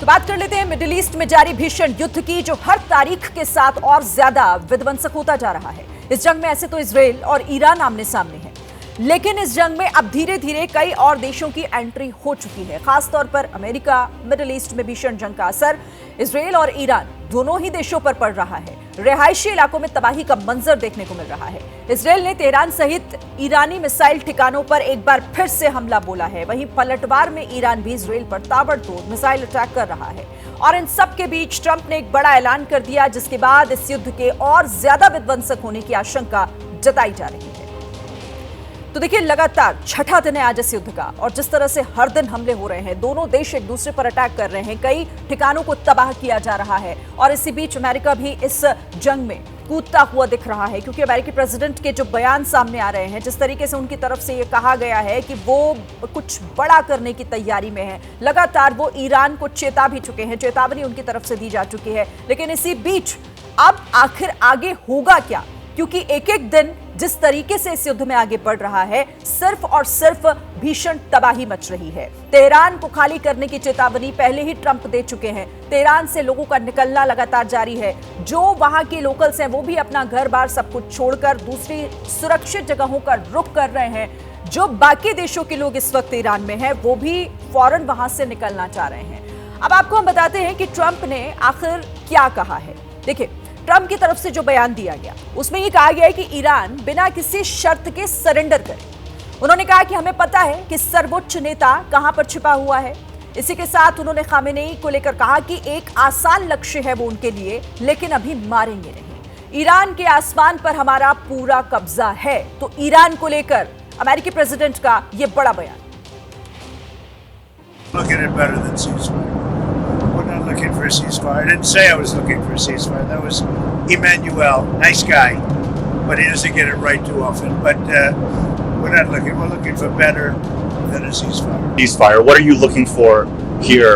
तो बात कर लेते हैं मिडिल ईस्ट में जारी भीषण युद्ध की, जो हर तारीख के साथ और ज्यादा विध्वंसक होता जा रहा है। इस जंग में ऐसे तो इजराइल और ईरान आमने सामने हैं, लेकिन इस जंग में अब धीरे धीरे कई और देशों की एंट्री हो चुकी है। खासतौर पर अमेरिका, मिडिल ईस्ट में भीषण जंग का असर इजराइल और ईरान दोनों ही देशों पर पड़ रहा है। रिहायशी इलाकों में तबाही का मंजर देखने को मिल रहा है। इजराइल ने तेहरान सहित ईरानी मिसाइल ठिकानों पर एक बार फिर से हमला बोला है। वहीं पलटवार में ईरान भी इजराइल पर ताबड़तोड़ मिसाइल अटैक कर रहा है। और इन सब के बीच ट्रंप ने एक बड़ा ऐलान कर दिया, जिसके बाद इस युद्ध के और ज्यादा विध्वंसक होने की आशंका जताई जा रही है। तो देखिए, लगातार छठा दिन है आज इस युद्ध का, और जिस तरह से हर दिन हमले हो रहे हैं, दोनों देश एक दूसरे पर अटैक कर रहे हैं, कई ठिकानों को तबाह किया जा रहा है। और इसी बीच अमेरिका भी इस जंग में कूदता हुआ दिख रहा है, क्योंकि अमेरिकी प्रेसिडेंट के जो बयान सामने आ रहे हैं, जिस तरीके से उनकी तरफ से ये कहा गया है कि वो कुछ बड़ा करने की तैयारी में है। लगातार वो ईरान को चेता भी चुके हैं, चेतावनी उनकी तरफ से दी जा चुकी है। लेकिन इसी बीच अब आखिर आगे होगा क्या, क्योंकि एक एक दिन जिस तरीके से इस युद्ध में आगे बढ़ रहा है, सिर्फ और सिर्फ भीषण तबाही मच रही है। तेहरान को खाली करने की चेतावनी पहले ही ट्रंप दे चुके हैं। तेहरान से लोगों का निकलना लगातार जारी है। जो वहां के लोकल्स हैं, वो भी अपना घर बार सब कुछ छोड़कर दूसरी सुरक्षित जगहों का रुख कर रहे हैं। जो बाकी देशों के लोग इस वक्त ईरान में हैं, वो भी फौरन वहां से निकलना चाह रहे हैं। अब आपको हम बताते हैं कि ट्रंप ने आखिर क्या कहा है। देखिए, ट्रंप की तरफ से जो बयान दिया गया, उसमें यह कहा गया है कि ईरान बिना किसी शर्त के सरेंडर करे। उन्होंने कहा कि हमें पता है कि सर्वोच्च नेता कहां पर छिपा हुआ है। इसी के साथ उन्होंने खामेनेई को लेकर कहा कि एक आसान लक्ष्य है वो उनके लिए, लेकिन अभी मारेंगे नहीं। ईरान के आसमान पर हमारा पूरा कब्जा है। तो ईरान को लेकर अमेरिकी प्रेसिडेंट का यह बड़ा बयान। We're not looking for a ceasefire. I didn't say I was looking for a ceasefire. That was Emmanuel, nice guy, but he doesn't get it right too often. But we're not looking. We're looking for better than a ceasefire. Ceasefire. What are you looking for here?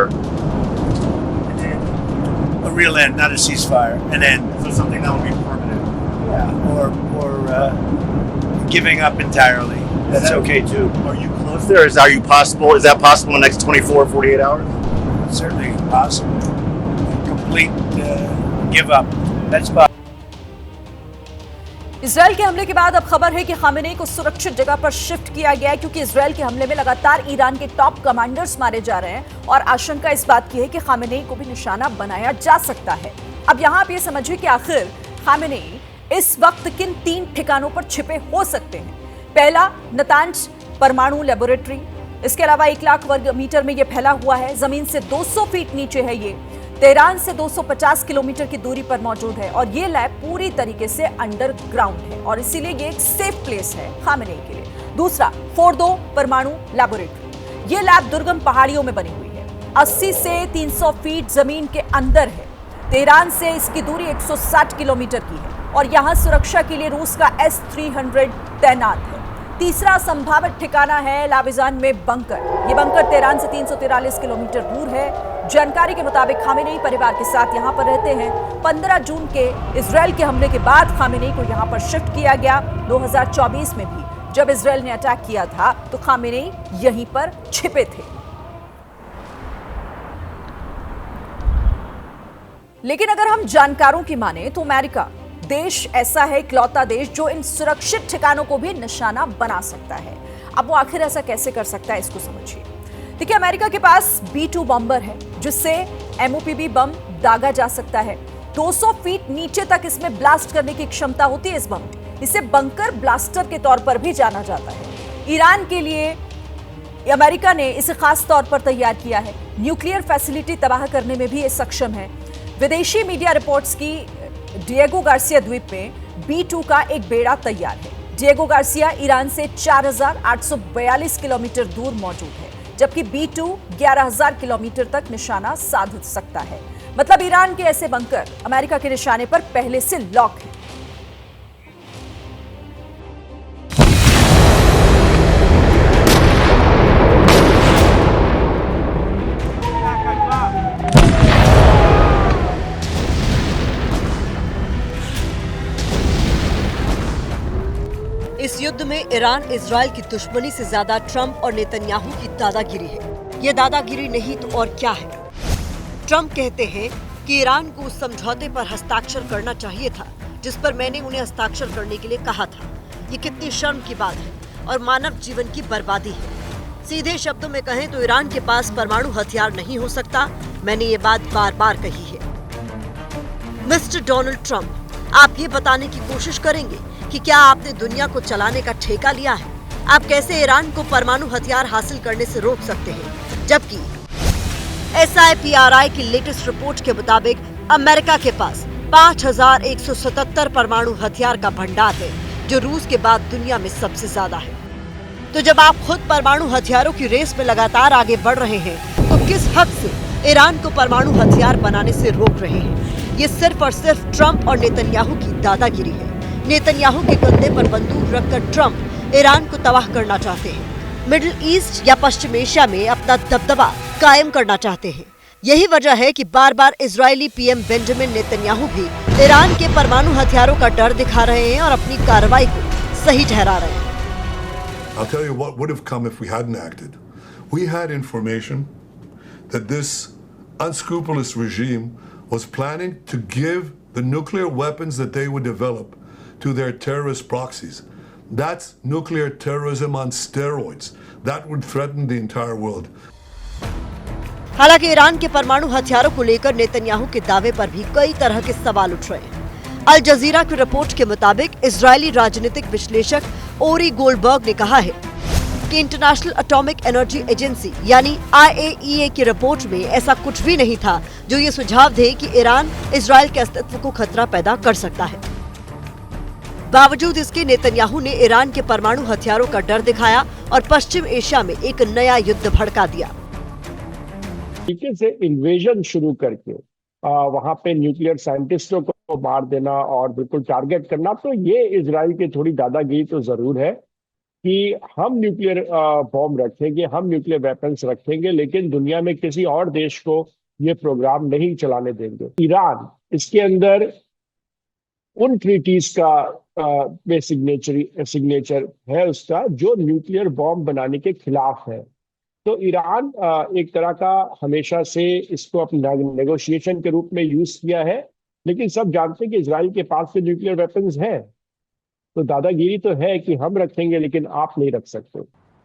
A real end, not a ceasefire. An end. So something that will be permanent. Yeah. Or giving up entirely. That's okay too. Are you close there? Are you possible? Is that possible in the next 24 or 48 hours? Certainly possible. Complete give up. That's possible. Israel के हमले के बाद अब खबर है कि Khamenei को सुरक्षित जगह पर शिफ्ट किया गया है, क्योंकि इजराइल के हमले में लगातार ईरान के टॉप कमांडर्स मारे जा रहे हैं। और आशंका इस बात की है कि खामेनेई को भी निशाना बनाया जा सकता है। अब यहाँ आप ये समझिए कि आखिर खामेनेई इस वक्त किन 3 ठिकानों पर छिपे हो सकते हैं। पहला, नतांज परमाणु लेबोरेटरी। इसके अलावा 1 लाख वर्ग मीटर में यह फैला हुआ है। जमीन से 200 फीट नीचे है ये। तेहरान से 250 किलोमीटर की दूरी पर मौजूद है। और ये लैब पूरी तरीके से अंडरग्राउंड है, और इसीलिए ये एक सेफ प्लेस है खामेनेई के लिए। दूसरा, फोर्डो परमाणु लेबोरेटरी। ये लैब दुर्गम पहाड़ियों में बनी हुई है। 80 से 300 फीट जमीन के अंदर है। तेहरान से इसकी दूरी 160 किलोमीटर की है, और यहां सुरक्षा के लिए रूस का S-300 तैनात है। तीसरा संभावित ठिकाना है लाविजान में बंकर। ये बंकर तेहरान से 343 किलोमीटर दूर है। जानकारी के मुताबिक खामेनेई परिवार के साथ यहां पर रहते हैं। 15 जून के इजराइल के हमले के बाद खामेनेई को यहां पर शिफ्ट किया गया। 2024 में भी जब इजराइल ने अटैक किया था, तो खामेनेई यहीं पर छिपे थे। लेकिन अगर हम जानकारों की माने, तो अमेरिका देश ऐसा है, इकलौता देश, जो इन सुरक्षित ठिकानों को भी निशाना बना सकता है। अब वो आखिर ऐसा कैसे कर सकता है, इसको समझिए। देखिए, अमेरिका के पास B-2 बम्बर है, जिससे MOPB बम दागा जा सकता है। 200 फीट नीचे तक इसमें ब्लास्ट करने की क्षमता होती है इस बम में। इसे बंकर ब्लास्टर के तौर पर भी जाना जाता है। ईरान के लिए अमेरिका ने इसे खास तौर पर तैयार किया है। न्यूक्लियर फैसिलिटी तबाह करने में भी ये सक्षम है। विदेशी मीडिया रिपोर्ट्स की डिएगो गार्सिया द्वीप में B-2 का एक बेड़ा तैयार है। डिएगो गार्सिया ईरान से 4842 किलोमीटर दूर मौजूद है, जबकि B-2 11,000 किलोमीटर तक निशाना साध सकता है। मतलब ईरान के ऐसे बंकर अमेरिका के निशाने पर पहले से लॉक हैं। इस युद्ध में ईरान इजराइल की दुश्मनी से ज्यादा ट्रंप और नेतन्याहू की दादागिरी है। ये दादागिरी नहीं तो और क्या है। ट्रंप कहते हैं कि ईरान को उस समझौते पर हस्ताक्षर करना चाहिए था जिस पर मैंने उन्हें हस्ताक्षर करने के लिए कहा था। ये कितनी शर्म की बात है और मानव जीवन की बर्बादी है। सीधे शब्दों में कहें तो ईरान के पास परमाणु हथियार नहीं हो सकता। मैंने ये बात बार बार कही है। मिस्टर डोनाल्ड ट्रंप, आप ये बताने की कोशिश करेंगे कि क्या आपने दुनिया को चलाने का ठेका लिया है? आप कैसे ईरान को परमाणु हथियार हासिल करने से रोक सकते हैं, जबकि SIPRI की लेटेस्ट रिपोर्ट के मुताबिक अमेरिका के पास 5177 परमाणु हथियार का भंडार है, जो रूस के बाद दुनिया में सबसे ज्यादा है। तो जब आप खुद परमाणु हथियारों की रेस में लगातार आगे बढ़ रहे हैं, तो किस हद से ईरान को परमाणु हथियार बनाने से रोक रहे हैं? ये सिर्फ और सिर्फ ट्रंप और नेतन्याहू की दादागिरी है। नेतन्याहू के कंधे पर बंदूक रखकर ट्रंप ईरान को तबाह करना चाहते हैं। मिडिल ईस्ट या पश्चिम एशिया में अपना दबदबा कायम करना चाहते हैं। यही वजह है कि बार बार इजरायली पीएम बेंजामिन नेतन्याहू भी ईरान के परमाणु हथियारों का डर दिखा रहे हैं और अपनी कार्रवाई को सही ठहरा रहे हैं। I'll tell you what would have come if we hadn't acted. We had information that this unscrupulous regime was planning to give the nuclear weapons that they would develop to their terrorist proxies. That's nuclear terrorism on steroids. That would threaten the entire world. हालांकि Iran के परमाणु हथियारों को लेकर Netanyahu के दावे पर भी कई तरह के सवाल उठ रहे हैं। अल जजीरा की रिपोर्ट के मुताबिक इजरायली राजनीतिक विश्लेषक ओरी गोल्डबर्ग ने कहा है कि इंटरनेशनल एटॉमिक एनर्जी एजेंसी यानी IAEA की रिपोर्ट में ऐसा कुछ भी नहीं था जो ये सुझाव दे कि ईरान इजरायल के अस्तित्व को खतरा पैदा कर सकता है। बावजूद इसके नेतन्याहू ने ईरान के परमाणु हथियारों का डर दिखाया और पश्चिम एशिया में एक नया युद्ध भड़का दिया। तरीके से इन्वेजन शुरू करके वहां पे न्यूक्लियर साइंटिस्टों को मार देना और बिल्कुल टारगेट करना, तो ये इजराइल की थोड़ी दादागिरी तो जरूर है कि हम न्यूक्लियर बॉम्ब रखेंगे, हम न्यूक्लियर वेपन्स रखेंगे, लेकिन दुनिया में किसी और देश को ये प्रोग्राम नहीं चलाने देंगे। ईरान इसके अंदर उन ट्रीटीज का में सिग्नेचर है उसका जो न्यूक्लियर बॉम्ब बनाने के खिलाफ है। तो ईरान एक तरह का हमेशा से इसको अपना नेगोशिएशन के रूप में यूज किया है, लेकिन सब जानते हैं कि इजराइल के पास तो न्यूक्लियर वेपन्स हैं, तो दादागिरी तो है कि हम रखेंगे लेकिन आप नहीं रख सकते।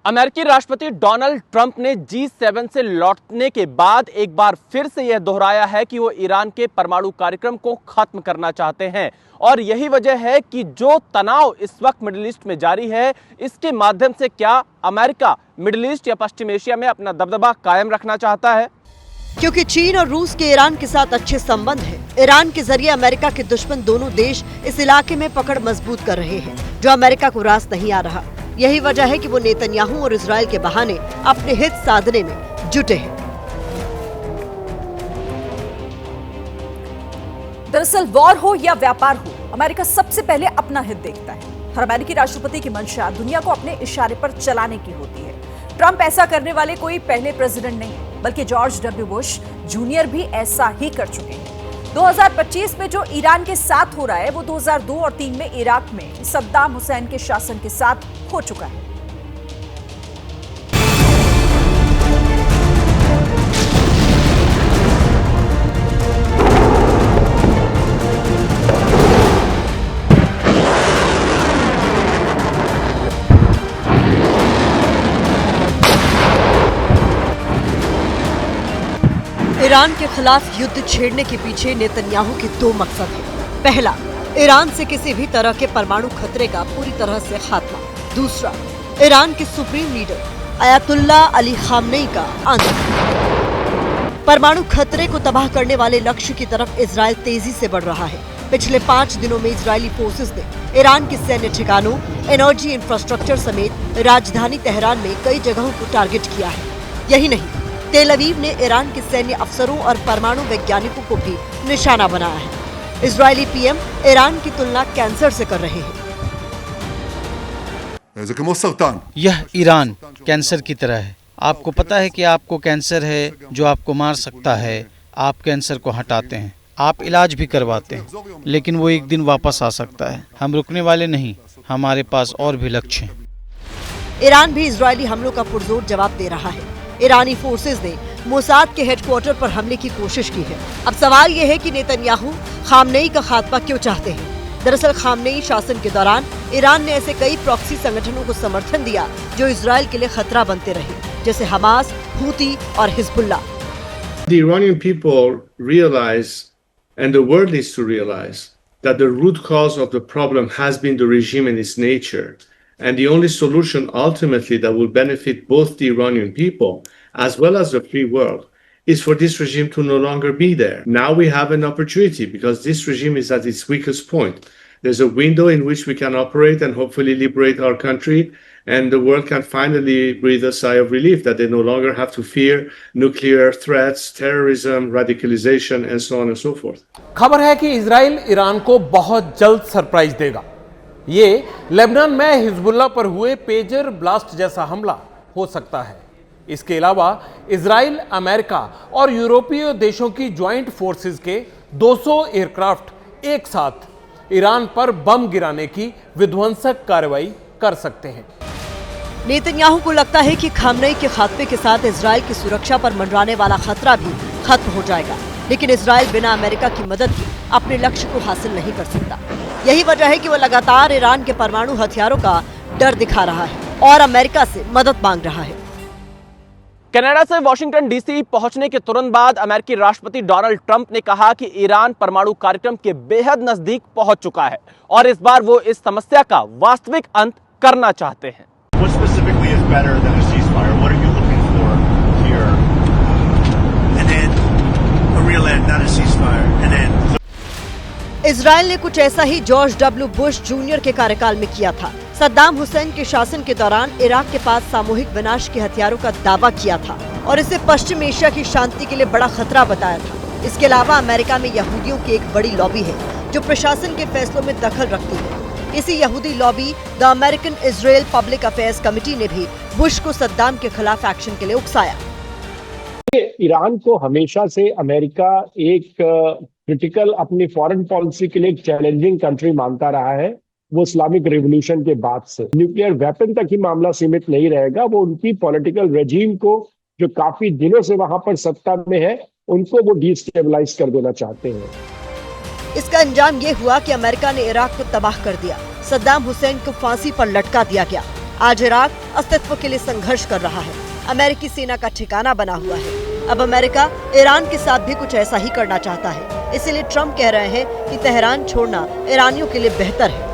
अमेरिकी राष्ट्रपति डोनाल्ड ट्रंप ने G7 से लौटने के बाद एक बार फिर से यह दोहराया है कि वो ईरान के परमाणु कार्यक्रम को खत्म करना चाहते हैं और यही वजह है कि जो तनाव इस वक्त मिडिल ईस्ट में जारी है, इसके माध्यम से क्या अमेरिका मिडिल ईस्ट या पश्चिम एशिया में अपना दबदबा कायम रखना चाहता है। क्योंकि चीन और रूस के ईरान के साथ अच्छे संबंध हैं, ईरान के जरिए अमेरिका के दुश्मन दोनों देश इस इलाके में पकड़ मजबूत कर रहे हैं, जो अमेरिका को रास नहीं आ रहा। यही वजह है कि वो नेतन्याहू और इजराइल के बहाने अपने हित साधने में जुटे हैं। दरअसल वॉर हो या व्यापार हो, अमेरिका सबसे पहले अपना हित देखता है। हर अमेरिकी राष्ट्रपति की मंशा दुनिया को अपने इशारे पर चलाने की होती है। ट्रंप ऐसा करने वाले कोई पहले प्रेसिडेंट नहीं, बल्कि जॉर्ज W. बुश जूनियर भी ऐसा ही कर चुके हैं। 2025 में जो ईरान के साथ हो रहा है, वो 2002 और 2003 में इराक में सद्दाम हुसैन के शासन के साथ हो चुका है। ईरान के खिलाफ युद्ध छेड़ने के पीछे नेतन्याहू के दो मकसद हैं। पहला, ईरान से किसी भी तरह के परमाणु खतरे का पूरी तरह से खात्मा। दूसरा, ईरान के supreme leader Ayatollah Ali Khamenei का अंत। परमाणु खतरे को तबाह करने वाले लक्ष्य की तरफ इजराइल तेजी से बढ़ रहा है। पिछले 5 दिनों में इजरायली फोर्सेस ने ईरान के सैन्य ठिकानों, एनर्जी इंफ्रास्ट्रक्चर समेत राजधानी तेहरान में कई जगहों को टारगेट किया है। यही नहीं, तेल अवीव ने ईरान के सैन्य अफसरों और परमाणु वैज्ञानिकों को भी निशाना बनाया है। इजरायली पीएम ईरान की तुलना कैंसर से कर रहे हैं। यह ईरान कैंसर की तरह है। आपको पता है कि आपको कैंसर है जो आपको मार सकता है। आप कैंसर को हटाते हैं, आप इलाज भी करवाते हैं, लेकिन वो एक दिन वापस आ सकता है। हम रुकने वाले नहीं, हमारे पास और भी लक्ष्य हैं। ईरान भी इजरायली हमलों का पुरजोर जवाब दे रहा है। ईरानी फोर्सेस ने मोसाद के हेडक्वार्टर पर हमले की कोशिश की है। अब सवाल यह है कि नेतन्याहू खामनेई का खात्मा क्यों चाहते हैं। दरअसल खामनेई शासन के दौरान ईरान ने ऐसे कई प्रॉक्सी संगठनों को समर्थन दिया जो इजराइल के लिए खतरा बनते रहे, जैसे हमास, हूती और Hezbollah. The Iranian people realize, and the world needs to realize, that the root cause of the problem has been the regime and its nature. And the only solution ultimately that will benefit both the Iranian people as well as the free world is for this regime to no longer be there. Now we have an opportunity because this regime is at its weakest point. There's a window in which we can operate and hopefully liberate our country, and the world can finally breathe a sigh of relief that they no longer have to fear nuclear threats, terrorism, radicalization, and so on and so forth. खबर है कि Israel Iran को बहुत जल्द surprise देगा। ये Lebanon में Hezbollah पर हुए पेजर ब्लास्ट जैसा हमला हो सकता है। इसके अलावा इजराइल, अमेरिका और यूरोपीय देशों की ज्वाइंट फोर्सेस के 200 एयरक्राफ्ट एक साथ ईरान पर बम गिराने की विध्वंसक कार्रवाई कर सकते हैं। नेतन्याहू को लगता है कि खामनेई के खात्मे के साथ इजराइल की सुरक्षा पर मंडराने वाला खतरा भी खत्म हो जाएगा, लेकिन इजराइल बिना अमेरिका की मदद के अपने लक्ष्य को हासिल नहीं कर सकता। यही वजह है कि वो लगातार ईरान के परमाणु हथियारों का डर दिखा रहा है और अमेरिका से मदद मांग रहा है। कनाडा से वॉशिंगटन डीसी पहुंचने के तुरंत बाद अमेरिकी राष्ट्रपति डोनाल्ड ट्रंप ने कहा कि ईरान परमाणु कार्यक्रम के बेहद नजदीक पहुंच चुका है और इस बार वो इस समस्या का वास्तविक अंत करना चाहते हैं। What specifically is better than a ceasefire? What are you looking for here? An end, a real end, not a ceasefire, an end. Israel ने कुछ ऐसा ही जॉर्ज डब्ल्यू बुश जूनियर के कार्यकाल में किया था। सद्दाम हुसैन के शासन के दौरान इराक के पास सामूहिक विनाश के हथियारों का दावा किया था और इसे पश्चिम एशिया की शांति के लिए बड़ा खतरा बताया था। इसके अलावा अमेरिका में यहूदियों की एक बड़ी लॉबी है जो प्रशासन के फैसलों में दखल रखती है। इसी यहूदी lobby the American Israel public affairs committee ने भी बुश को सद्दाम के खिलाफ एक्शन के लिए उकसाया। ईरान को हमेशा से अमेरिका एक क्रिटिकल अपनी फॉरेन पॉलिसी के लिए एक चैलेंजिंग कंट्री मानता रहा है। वो इस्लामिक रिवॉल्यूशन के बाद से न्यूक्लियर वेपन तक ही मामला सीमित नहीं रहेगा, वो उनकी पॉलिटिकल रेजिम को जो काफी दिनों से वहां पर सत्ता में है उनको वो डिस्टेबलाइज कर देना चाहते हैं। इसका अंजाम ये हुआ कि अमेरिका ने इराक को तबाह कर दिया। सद्दाम हुसैन को फांसी पर लटका दिया गया। आज इराक अस्तित्व के लिए संघर्ष कर रहा है, अमेरिकी सेना का ठिकाना बना हुआ है। अब अमेरिका ईरान के साथ भी कुछ ऐसा ही करना चाहता है। इसलिए ट्रंप कह रहे हैं कि तेहरान छोड़ना ईरानियों के लिए बेहतर है।